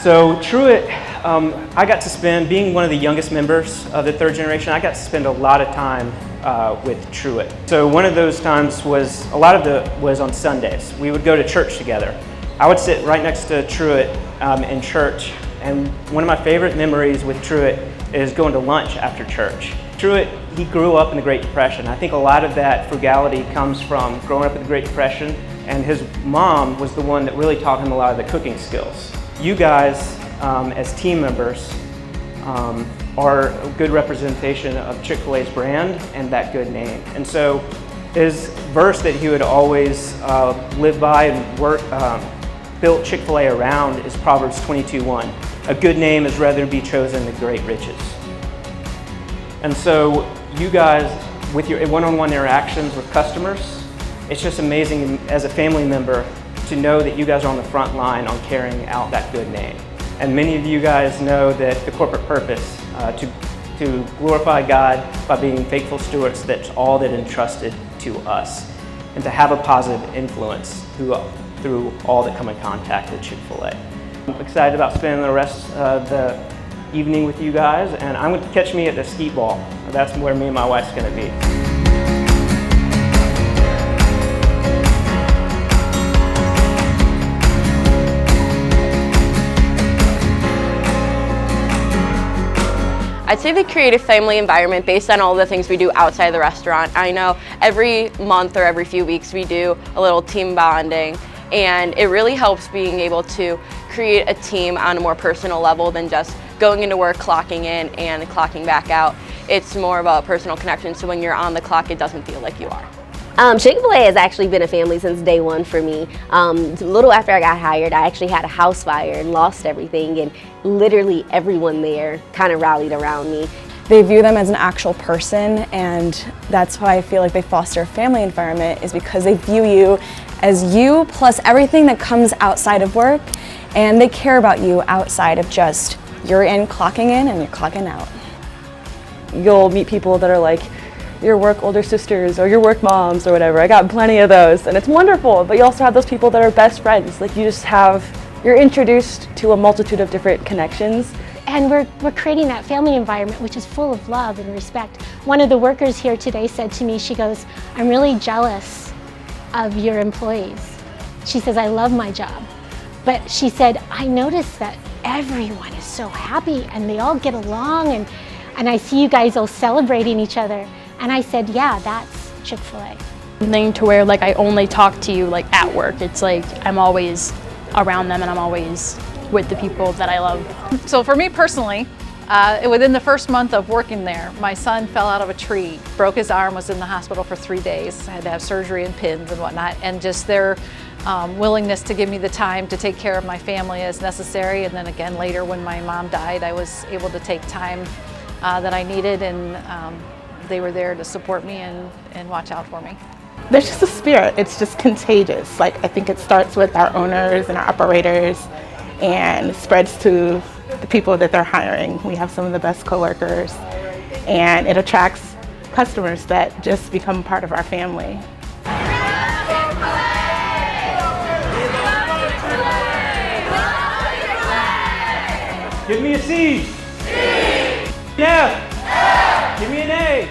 So Truett, I got to spend, being one of the youngest members of the third generation, I got to spend a lot of time with Truett. So one of those times was, was on Sundays. We would go to church together. I would sit right next to Truett in church, and one of my favorite memories with Truett is going to lunch after church. Truett, he grew up in the Great Depression. I think a lot of that frugality comes from growing up in the Great Depression, and his mom was the one that really taught him a lot of the cooking skills. You guys, as team members, are a good representation of Chick-fil-A's brand and that good name. And so his verse that he would always live by and work, built Chick-fil-A around is Proverbs 22:1. A good name is rather be chosen than great riches. And so you guys, with your one-on-one interactions with customers, it's just amazing as a family member to know that you guys are on the front line on carrying out that good name. And many of you guys know that the corporate purpose, to glorify God by being faithful stewards, that's all that entrusted to us, and to have a positive influence through all that come in contact with Chick-fil-A. I'm excited about spending the rest of the evening with you guys, and I'm going to catch me at the skeet ball. That's where me and my wife's going to be. I'd say the creative family environment based on all the things we do outside the restaurant. I know every month or every few weeks we do a little team bonding, and it really helps being able to create a team on a more personal level than just going into work, clocking in, and clocking back out. It's more about personal connection, so when you're on the clock, it doesn't feel like you are. Chick-fil-A has actually been a family since day one for me. A little after I got hired, I actually had a house fire and lost everything, and literally everyone there kind of rallied around me. They view them as an actual person, and that's why I feel like they foster a family environment, is because they view you as you plus everything that comes outside of work, and they care about you outside of just you're clocking in and you're clocking out. You'll meet people that are like your work older sisters or your work moms or whatever. I got plenty of those, and it's wonderful. But you also have those people that are best friends. Like you're introduced to a multitude of different connections. And we're creating that family environment which is full of love and respect. One of the workers here today said to me, she goes, "I'm really jealous of your employees." She says, "I love my job." But she said, "I noticed that everyone is so happy and they all get along, and I see you guys all celebrating each other." And I said, "Yeah, that's Chick-fil-A." Something to where like I only talk to you like at work. It's like I'm always around them and I'm always with the people that I love. So for me personally, within the first month of working there, my son fell out of a tree, broke his arm, was in the hospital for 3 days, had to have surgery and pins and whatnot, and just their willingness to give me the time to take care of my family as necessary. And then again later when my mom died, I was able to take time that I needed, and they were there to support me and watch out for me. There's just a spirit, it's just contagious. Like, I think it starts with our owners and our operators and spreads to the people that they're hiring. We have some of the best coworkers, and it attracts customers that just become part of our family. Give me a C. C. F. F. Give me an A.